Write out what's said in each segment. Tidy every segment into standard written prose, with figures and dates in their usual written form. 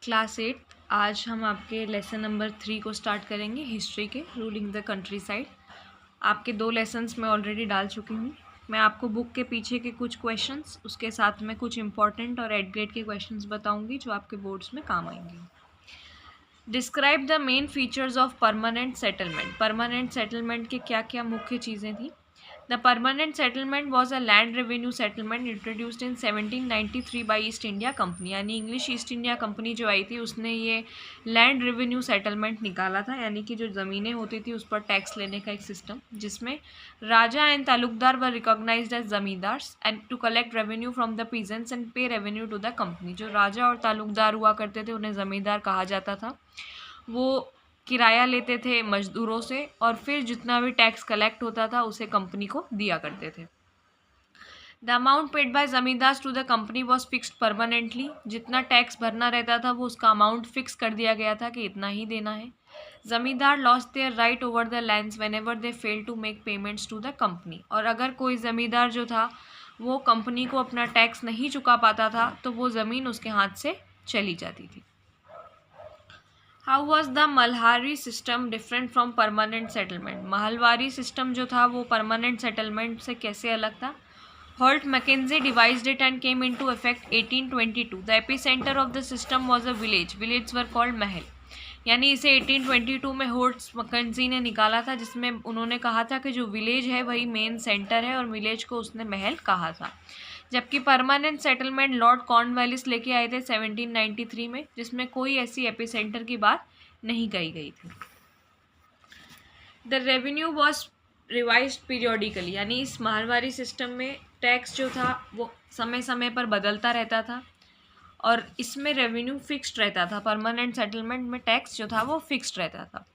Class 8 आज हम आपके लेसन नंबर 3 को स्टार्ट करेंगे, हिस्ट्री के रूलिंग द कंट्री साइड। आपके 2 लेसन्स मैं ऑलरेडी डाल चुकी हूँ। मैं आपको बुक के पीछे के कुछ क्वेश्चंस, उसके साथ में कुछ इंपॉर्टेंट और एड ग्रेड के क्वेश्चंस बताऊँगी जो आपके बोर्ड्स में काम आएंगे। Describe the main features of permanent settlement. Permanent settlement के क्या क्या मुख्य चीज़ें थी। The permanent settlement was a land revenue settlement introduced in 1793 by East India Company। यानी इंग्लिश ईस्ट इंडिया कंपनी जो आई थी उसने ये लैंड रेवेन्यू सेटलमेंट निकाला था, यानी कि जो ज़मीनें होती थी उस पर टैक्स लेने का एक सिस्टम, जिसमें raja and taluqdar were recognised as zamindars and to collect revenue from the peasants and pay revenue to the company. जो राजा और तालुकदार हुआ करते थे उन्हें ज़मींदार कहा जाता था। वो किराया लेते थे मजदूरों से और फिर जितना भी टैक्स कलेक्ट होता था उसे कंपनी को दिया करते थे। The amount paid by zamindars to the company was fixed permanently. जितना टैक्स भरना रहता था वो उसका अमाउंट फिक्स कर दिया गया था कि इतना ही देना है। Zamindar lost their right over the lands whenever they fail to make payments to the company. और अगर कोई ज़मींदार जो था वो कंपनी को अपना टैक्स नहीं चुका पाता था तो वो ज़मीन उसके हाथ से चली जाती थी। How was the Malhari system different from permanent settlement. Mahalwari system जो था वो परमानेंट सेटलमेंट से कैसे अलग था। Holt Mackenzie devised it and came into effect 1822। The epicentre of the system was a village. Village were called महल। यानी इसे 1822 में हॉल्ट मैकेंजी ने निकाला था, जिसमें उन्होंने कहा था कि जो विलेज है वही मेन सेंटर है और विलेज को उसने महल कहा था। जबकि परमानेंट सेटलमेंट लॉर्ड कॉर्नवालिस लेके आए थे 1793 में, जिसमें कोई ऐसी एपिसेंटर की बात नहीं कही गई थी। The revenue was revised periodically. यानी इस महलवारी सिस्टम में टैक्स जो था वो समय समय पर बदलता रहता था और इसमें रेवेन्यू फिक्स्ड रहता था। परमानेंट सेटलमेंट में टैक्स जो था वो फिक्स्ड रहता था।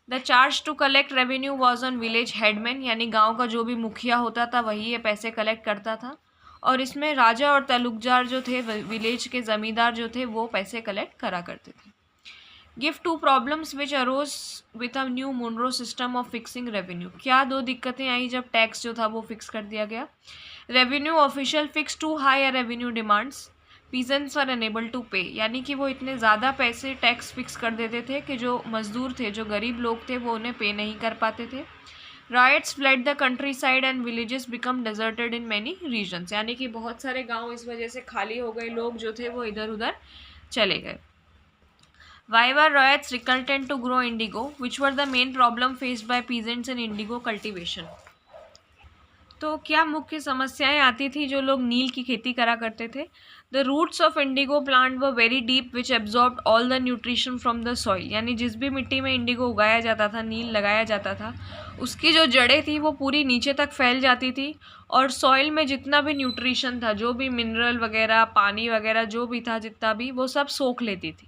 The charge to collect revenue was on village headman. यानी गांव का जो भी मुखिया होता था वही ये पैसे कलेक्ट करता था और इसमें राजा और तालुकदार जो थे, विलेज के ज़मींदार जो थे, वो पैसे कलेक्ट करा करते थे। Give 2 problems which arose with a new Munro system of fixing revenue. क्या 2 दिक्कतें आई जब टैक्स जो था वो फिक्स कर दिया गया। Revenue official fix to high revenue demands. Peasants were unable to pay. यानी कि वो इतने ज़्यादा पैसे टैक्स फिक्स कर देते थे कि जो मज़दूर थे, जो गरीब लोग थे, वो उन्हें पे नहीं कर पाते थे। Rights flood the country side and villages become deserted in many reasons. यानी कि बहुत सारे गांव इस वजह से खाली हो गए, लोग जो थे वो इधर उधर चले गए। Why were ryots reluctant to grow indigo, which were the main problem faced by peasants in indigo cultivation. तो क्या मुख्य समस्याएं आती थी जो लोग नील की खेती करा करते थे। The roots of indigo plant were very deep which absorb all the nutrition from the soil. यानी जिस भी मिट्टी में इंडिगो उगाया जाता था, नील लगाया जाता था, उसकी जो जड़ें थी वो पूरी नीचे तक फैल जाती थी और सॉइल में जितना भी न्यूट्रिशन था, जो भी मिनरल वगैरह, पानी वगैरह जो भी था, जितना भी, वो सब सोख लेती थी।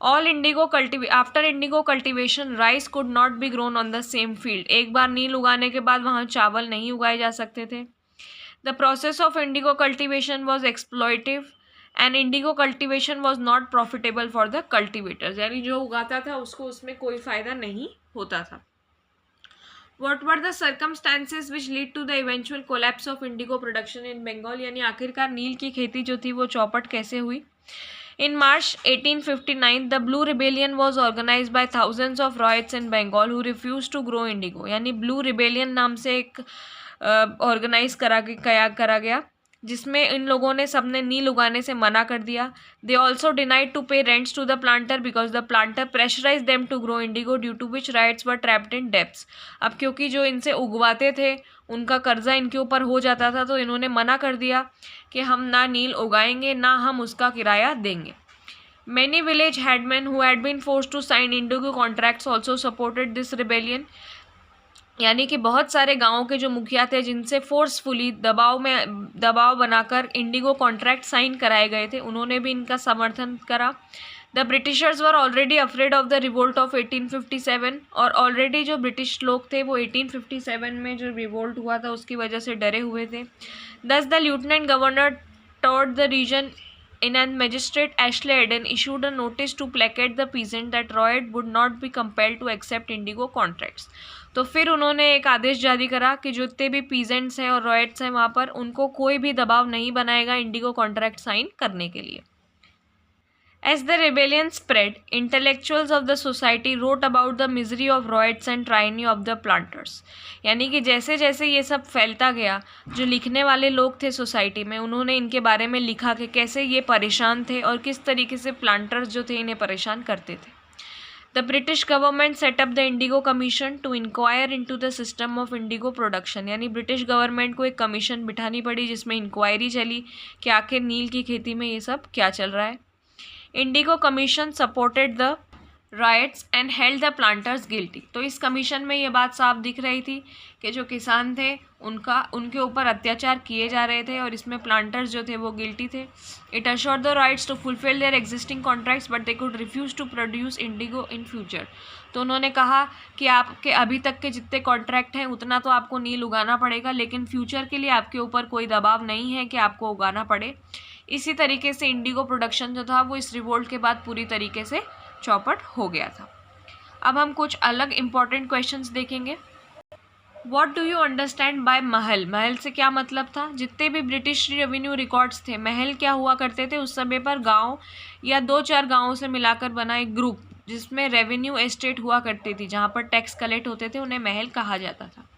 All Indigo after Indigo cultivation rice could not be grown on the same field. एक बार नील उगाने के बाद वहाँ चावल नहीं उगाए जा सकते थे। The process of indigo cultivation was exploitative and indigo cultivation was not profitable for the cultivators. यानी जो उगाता था उसको उसमें कोई फ़ायदा नहीं होता था। What were the circumstances which lead to the eventual collapse of indigo production in Bengal। यानी आखिरकार नील की खेती जो थी वो चौपट कैसे हुई। In March 1859, the Blue Rebellion was organized by thousands of ryots in Bengal who refused to grow indigo। यानी Blue Rebellion नाम से एक ऑर्गेनाइज करा गया जिसमें इन लोगों ने सबने नील उगाने से मना कर दिया। They also denied to pay rents to the planter because the planter pressurise them to grow indigo due to which ryots were trapped in debts. अब क्योंकि जो इनसे उगवाते थे उनका कर्जा इनके ऊपर हो जाता था, तो इन्होंने मना कर दिया कि हम ना नील उगाएंगे ना हम उसका किराया देंगे। Many village headmen who had been forced to sign indigo contracts also supported this rebellion। यानी कि बहुत सारे गांवों के जो मुखिया थे जिनसे फोर्सफुली दबाव बनाकर इंडिगो कॉन्ट्रैक्ट साइन कराए गए थे, उन्होंने भी इनका समर्थन करा। The Britishers were already afraid of the revolt of 1857। और ऑलरेडी जो ब्रिटिश लोग थे वो 1857 में जो रिवोल्ट हुआ था उसकी वजह से डरे हुए थे। Thus the lieutenant governor toured the region in an magistrate Ashley Eden issued a notice to placate the peasant that Royd would not be compelled to accept indigo contracts। तो फिर उन्होंने एक आदेश जारी करा कि जितने भी पीजेंट्स हैं और रॉयट्स हैं वहाँ पर उनको कोई भी दबाव नहीं बनाएगा इंडिगो कॉन्ट्रैक्ट साइन करने के लिए। As the rebellion spread, intellectuals of the society wrote about the misery of riots and tyranny of the planters. यानी कि जैसे जैसे ये सब फैलता गया, जो लिखने वाले लोग थे सोसाइटी में, उन्होंने इनके बारे में लिखा कि कैसे ये परेशान थे और किस तरीके से प्लांटर्स जो थे इन्हें परेशान करते थे. The British government set up the Indigo Commission to inquire into the system of indigo production. यानी ब्रिटिश गवर्नमेंट को एक कमीशन बिठानी पड़ी जिसमें इंक्वायरी चली कि आखिर नील की खेती में ये सब क्या चल रहा है. Indigo commission supported the rights and held the planters guilty. तो इस कमीशन में ये बात साफ दिख रही थी कि जो किसान थे उनके ऊपर अत्याचार किए जा रहे थे और इसमें प्लांटर्स जो थे वो गिल्टी थे. It assured the ryots to fulfil their existing contracts but they could refuse to produce indigo in future. तो उन्होंने कहा कि आपके अभी तक के जितने कॉन्ट्रैक्ट हैं उतना तो आपको नील उगाना पड़ेगा, लेकिन फ्यूचर के लिए आपके ऊपर कोई दबाव नहीं है कि आपको उगाना पड़े. इसी तरीके से इंडिगो प्रोडक्शन जो था वो इस रिवोल्ट के बाद पूरी तरीके से चौपट हो गया था. अब हम कुछ अलग इम्पॉर्टेंट क्वेश्चंस देखेंगे. What do you understand by महल? महल से क्या मतलब था? जितने भी ब्रिटिश रेवेन्यू रिकॉर्ड्स थे, महल क्या हुआ करते थे उस समय पर? गांव या 2-4 गांवों से मिलाकर बना एक ग्रुप जिसमें रेवेन्यू एस्टेट हुआ करती थी, जहां पर टैक्स कलेक्ट होते थे, उन्हें महल कहा जाता था.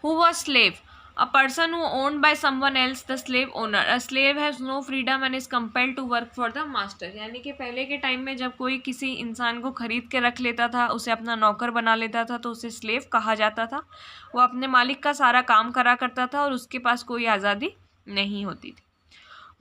Who was slave? A person who owned by someone else, the slave owner. A slave has no freedom and is compelled to work for the master. यानी कि पहले के टाइम में जब कोई किसी इंसान को खरीद के रख लेता था, उसे अपना नौकर बना लेता था, तो उसे स्लेव कहा जाता था. वो अपने मालिक का सारा काम करा करता था और उसके पास कोई आज़ादी नहीं होती थी.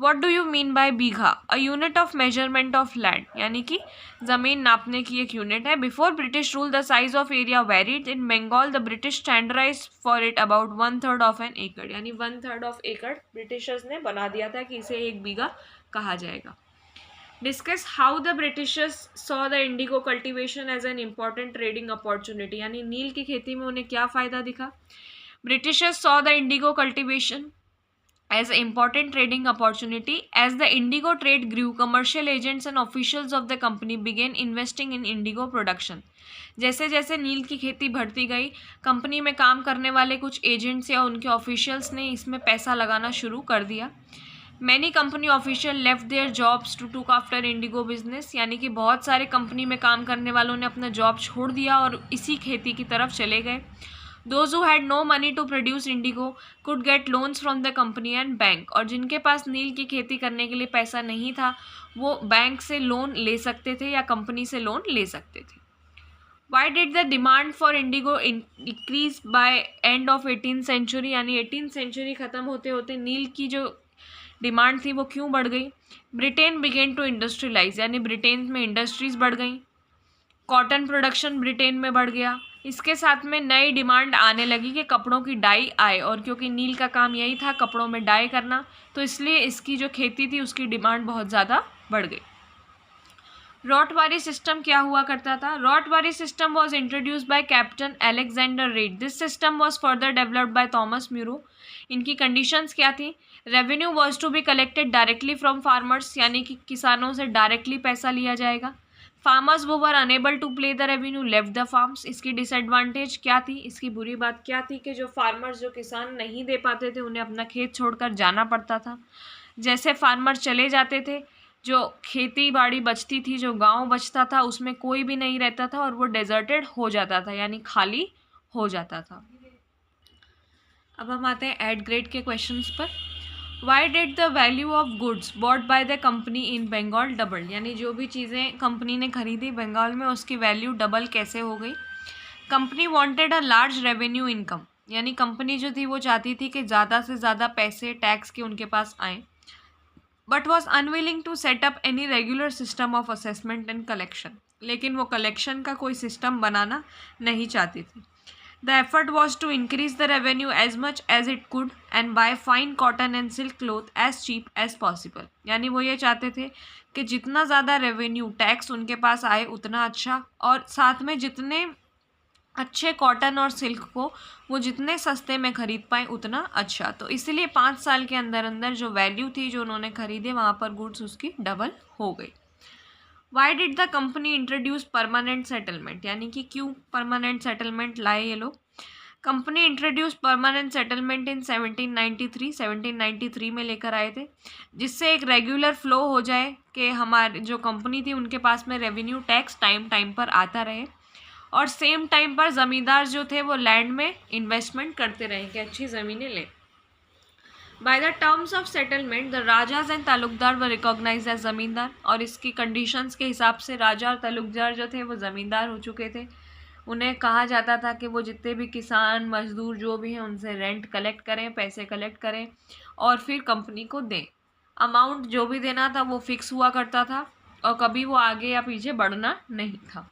What do you mean by bigha? A unit of measurement of land. यानी कि ज़मीन नापने की एक यूनिट है. Before British rule, the size of area varied. In Bengal, the British standardized for it about 1/3 of an acre. यानी 1/3 of acre Britishers ने बना दिया था कि इसे 1 बीघा कहा जाएगा. Discuss how the Britishers saw the indigo cultivation as an important trading opportunity. यानी नील की खेती में उन्हें क्या फ़ायदा दिखा? Britishers saw the indigo cultivation as an important trading opportunity. As the indigo trade grew, commercial agents and officials of the company began investing in indigo production. जैसे जैसे नील की खेती बढ़ती गई, कंपनी में काम करने वाले कुछ एजेंट्स या उनके ऑफिशियल्स ने इसमें पैसा लगाना शुरू कर दिया. Many company officials left their jobs to look after indigo business. यानी कि बहुत सारे कंपनी में काम करने वालों ने अपना जॉब छोड़ दिया और इसी खेती की तरफ चले गए. Those who had no money to produce indigo could get loans from the company and bank. और जिनके पास नील की खेती करने के लिए पैसा नहीं था, वो बैंक से लोन ले सकते थे या कंपनी से लोन ले सकते थे. Why did the demand for indigo increase by end of 18th century? यानी 18th century ख़त्म होते होते नील की जो डिमांड थी वो क्यों बढ़ गई? Britain began to industrialise. यानी ब्रिटेन में इंडस्ट्रीज बढ़ गई. कॉटन प्रोडक्शन ब्रिटेन में बढ़ गया. इसके साथ में नई डिमांड आने लगी कि कपड़ों की डाई आए, और क्योंकि नील का काम यही था कपड़ों में डाई करना, तो इसलिए इसकी जो खेती थी उसकी डिमांड बहुत ज़्यादा बढ़ गई. रॉटवारी सिस्टम क्या हुआ करता था? Ryotwari system was introduced by captain Alexander Read. This system was further developed by Thomas Munro. इनकी कंडीशंस क्या थी? Revenue was to be collected directly from farmers. यानी कि किसानों से डायरेक्टली पैसा लिया जाएगा. फार्मर्स वो were unable to play the revenue left the farms. इसकी डिसएडवांटेज क्या थी? इसकी बुरी बात क्या थी कि जो फार्मर्स, जो किसान नहीं दे पाते थे, उन्हें अपना खेत छोड़कर जाना पड़ता था. जैसे फार्मर चले जाते थे, जो खेती बाड़ी बचती थी, जो गांव बचता था, उसमें कोई भी नहीं रहता था और वो डेजर्टेड हो जाता था, यानी खाली हो जाता था. अब हम आते हैं एड ग्रेड के क्वेश्चंस पर. Why did the value of goods bought by the company in Bengal double? यानी जो भी चीज़ें कंपनी ने खरीदी बंगाल में, उसकी वैल्यू डबल कैसे हो गई? Company wanted a large revenue income. यानी कंपनी जो थी वो चाहती थी कि ज़्यादा से ज़्यादा पैसे टैक्स के उनके पास आएँ, but was unwilling to set up any regular system of assessment and collection. लेकिन वो कलेक्शन का कोई सिस्टम बनाना नहीं चाहती थी. The effort was to increase the revenue as much as it could and buy fine cotton and silk cloth as cheap as possible. यानी वो ये चाहते थे कि जितना ज़्यादा रेवेन्यू टैक्स उनके पास आए उतना अच्छा, और साथ में जितने अच्छे कॉटन और सिल्क को वो जितने सस्ते में ख़रीद पाए उतना अच्छा. तो इसीलिए 5 साल के अंदर अंदर जो वैल्यू थी जो उन्होंने ख़रीदे, वहाँ पर गुड्स उसकी डबल हो गई. Y did the company introduce permanent settlement? यानी कि क्यों परमानेंट सेटलमेंट लाए ये लोग? Company introduce permanent settlement in 1793 में लेकर आए थे, जिससे एक रेगुलर फ्लो हो जाए कि हमारी जो कंपनी थी उनके पास में रेवेन्यू टैक्स टाइम पर आता रहे, और सेम टाइम पर ज़मींदार जो थे वो लैंड में इन्वेस्टमेंट करते रहे कि अच्छी ज़मीनें लें। By the terms of settlement the rajas and Talukdar व रिकॉग्नाइज एज ज़मींदार, और इसकी कंडीशंस के हिसाब से राजा और तालुकदार जो थे वो ज़मींदार हो चुके थे। उन्हें कहा जाता था कि वो जितने भी किसान मजदूर जो भी हैं उनसे रेंट कलेक्ट करें, पैसे कलेक्ट करें और फिर कंपनी को दें। अमाउंट जो भी देना था वो फिक्स हुआ करता था और कभी वो आगे या पीछे बढ़ना नहीं था।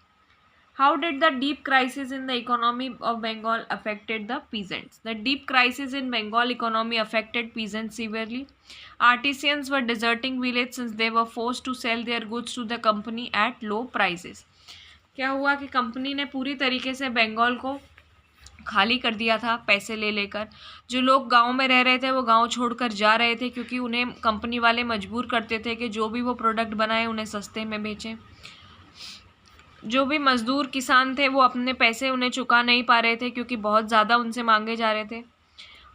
How did the deep crisis in the economy of Bengal affected the peasants? The deep crisis in Bengal economy affected peasants severely. Artisans were deserting village since they were forced to sell their goods to the company at low prices. क्या हुआ कि company ने पूरी तरीके से बंगाल को खाली कर दिया था पैसे ले लेकर। जो लोग गांव में रह रहे थे वो गांव छोड़कर जा रहे थे, क्योंकि उन्हें कंपनी वाले मजबूर करते थे कि जो भी वो प्रोडक्ट बनाए उन्हें सस्ते में बेचें। जो भी मजदूर किसान थे वो अपने पैसे उन्हें चुका नहीं पा रहे थे क्योंकि बहुत ज़्यादा उनसे मांगे जा रहे थे।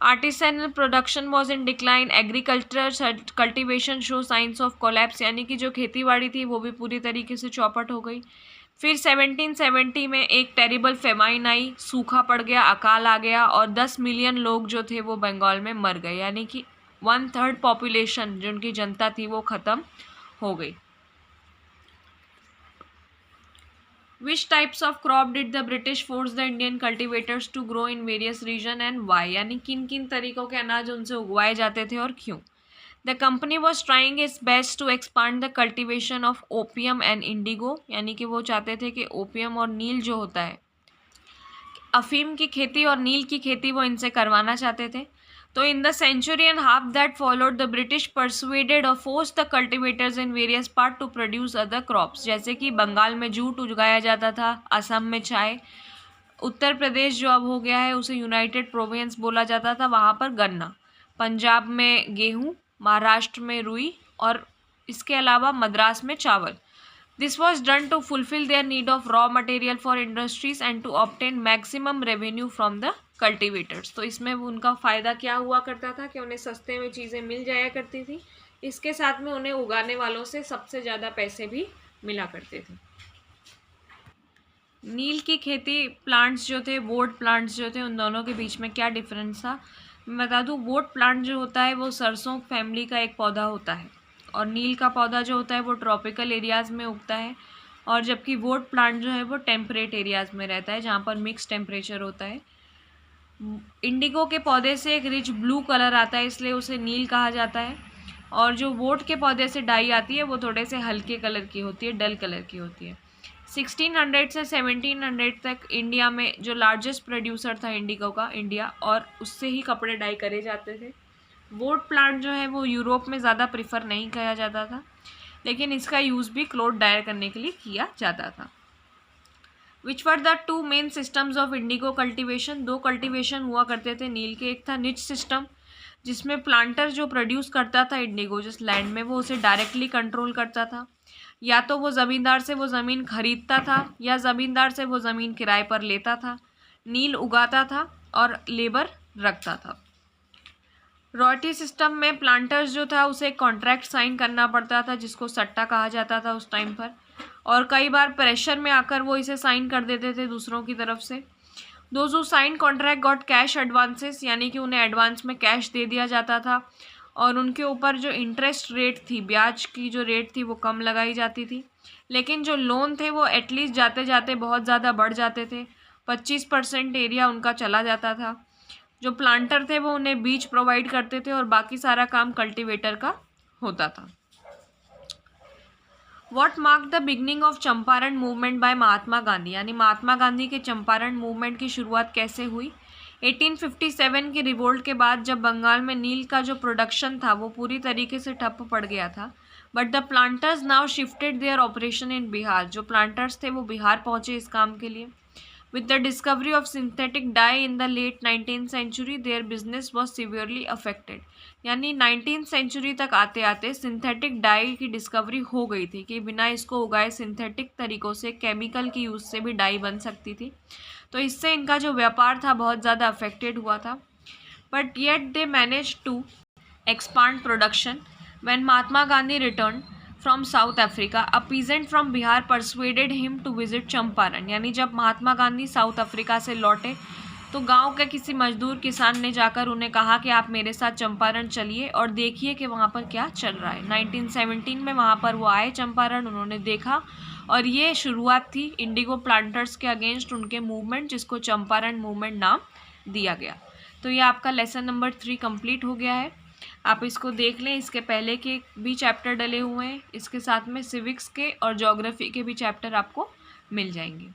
Artisanal production was in decline, agriculture cultivation show science of collapse, यानी कि जो खेतीबाड़ी थी वो भी पूरी तरीके से चौपट हो गई। फिर 1770 में एक टेरिबल फेमाइन आई, सूखा पड़ गया, अकाल आ गया और 10 मिलियन लोग जो थे वो बंगाल में मर गए, यानी कि 1/3 पॉपुलेशन जो उनकी जनता थी वो ख़त्म हो गई। Which types of crop did the British force the Indian cultivators to grow in various region and why? यानी किन किन तरीकों के अनाज उनसे उगवाए जाते थे और क्यों? The company was trying its best to expand the cultivation of opium and indigo, यानी कि वो चाहते थे कि ओपियम और नील जो होता है, अफीम की खेती और नील की खेती वो इनसे करवाना चाहते थे। तो in the century and half that followed the British persuaded or forced the cultivators in various part to produce other crops, जैसे कि बंगाल में जूट उगाया जाता था, असम में चाय, उत्तर प्रदेश जो अब हो गया है उसे यूनाइटेड प्रोविंस बोला जाता था, वहाँ पर गन्ना, पंजाब में गेहूँ, महाराष्ट्र में रुई और इसके अलावा मद्रास में चावल। This was done to fulfill their need of raw material for industries and to obtain maximum revenue from the cultivators. तो इसमें उनका फ़ायदा क्या हुआ करता था कि उन्हें सस्ते में चीज़ें मिल जाया करती थी, इसके साथ में उन्हें उगाने वालों से सबसे ज़्यादा पैसे भी मिला करते थे। नील की खेती प्लांट्स जो थे, वोट प्लांट्स जो थे, उन दोनों के बीच में क्या डिफरेंस था मैं बता दूँ। वोट प्लांट जो होता है वो सरसों फैमिली का एक पौधा होता है और नील का पौधा जो होता है वो ट्रॉपिकल एरियाज़ में उगता है, और जबकि वोट प्लांट जो है वो टेम्परेट एरियाज़ में रहता है जहाँ पर मिक्स टेम्परेचर होता है। इंडिगो के पौधे से एक रिच ब्लू कलर आता है इसलिए उसे नील कहा जाता है, और जो वोट के पौधे से डाई आती है वो थोड़े से हल्के कलर की होती है, डल कलर की होती है। 1600 से 1700 तक इंडिया में जो लार्जेस्ट प्रोड्यूसर था इंडिगो का इंडिया, और उससे ही कपड़े डाई करे जाते थे। वोट प्लांट जो है वो यूरोप में ज़्यादा प्रिफर नहीं किया जाता था, लेकिन इसका यूज़ भी क्लोथ डायर करने के लिए किया जाता था। Which were the two main systems of indigo cultivation? दो कल्टिवेशन हुआ करते थे नील के। एक था निच सिस्टम, जिसमें प्लांटर जो प्रोड्यूस करता था इंडिगो जिस लैंड में, वो उसे डायरेक्टली कंट्रोल करता था। या तो वो ज़मींदार से वो ज़मीन खरीदता था या ज़मींदार से वो ज़मीन किराए पर लेता था, नील उगाता था और लेबर रखता था। रॉयल्टी सिस्टम में प्लांटर्स जो था उसे कॉन्ट्रैक्ट साइन करना पड़ता था जिसको सट्टा कहा जाता था उस टाइम पर, और कई बार प्रेशर में आकर वो इसे साइन कर देते थे दूसरों की तरफ से। Those who sign contract got cash advances, यानी कि उन्हें एडवांस में कैश दे दिया जाता था और उनके ऊपर जो इंटरेस्ट रेट थी, ब्याज की जो रेट थी वो कम लगाई जाती थी। लेकिन जो लोन थे वो एटलीस्ट जाते जाते बहुत ज़्यादा बढ़ जाते थे, 25% एरिया उनका चला जाता था। जो प्लांटर थे वो उन्हें बीज प्रोवाइड करते थे और बाकी सारा काम कल्टीवेटर का होता था। What mark the beginning of Champaran movement by Mahatma Gandhi, यानी महात्मा गांधी के चंपारण मूवमेंट की शुरुआत कैसे हुई? 1857 की रिवोल्ट के बाद जब बंगाल में नील का जो प्रोडक्शन था वो पूरी तरीके से ठप पड़ गया था, but the planters now shifted their operation in Bihar. जो प्लांटर्स थे वो बिहार पहुँचे इस काम के लिए। With the discovery of synthetic dye in the late 19th century, their business was severely affected. यानी 19th century तक आते आते सिंथेटिक डाई की डिस्कवरी हो गई थी कि बिना इसको उगाए सिंथेटिक तरीक़ों से केमिकल की यूज़ से भी डाई बन सकती थी, तो इससे इनका जो व्यापार था बहुत ज़्यादा अफेक्टेड हुआ था. But yet they manage to expand production. When Mahatma Gandhi return from South Africa, a peasant from Bihar persuaded him to visit Champaran. यानी जब महात्मा गांधी साउथ अफ्रीका से लौटे तो गांव के किसी मजदूर किसान ने जाकर उन्हें कहा कि आप मेरे साथ चंपारण चलिए और देखिए कि वहाँ पर क्या चल रहा है. 1917 में वहाँ पर वो आए चंपारण, उन्होंने देखा और ये शुरुआत थी इंडिगो प्लांटर्स के अगेंस्ट उनके मूवमेंट, जिसको चंपारण मूवमेंट नाम दिया गया. तो ये आपका लेसन नंबर 3 कंप्लीट हो गया है. आप इसको देख लें, इसके पहले के भी चैप्टर डले हुए हैं, इसके साथ में सिविक्स के और ज्योग्राफी के भी चैप्टर आपको मिल जाएंगे.